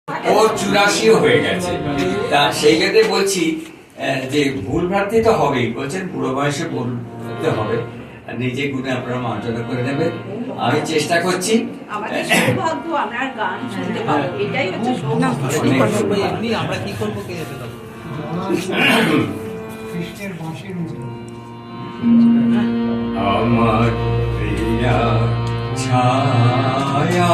ও 84 হয়ে গেছে। তা সেই ক্ষেত্রে বলছি যে ভুল ভ্রান্তি তো হবেই, বলছেন বুড়ো বয়সে বলতে হবে, আর নিজে গুণে আপনারা মার্জনা করে নেবেন। আমি চেষ্টা করছি। আমাদের সৌভাগ্য আপনার গান শুনতে পাবো, এটাই হচ্ছে সৌভাগ্য। এমনি আমরা কি করবো কে যেতে পারবো? কৃষ্ণের বাঁশির মতো আমার প্রিয়া ছায়া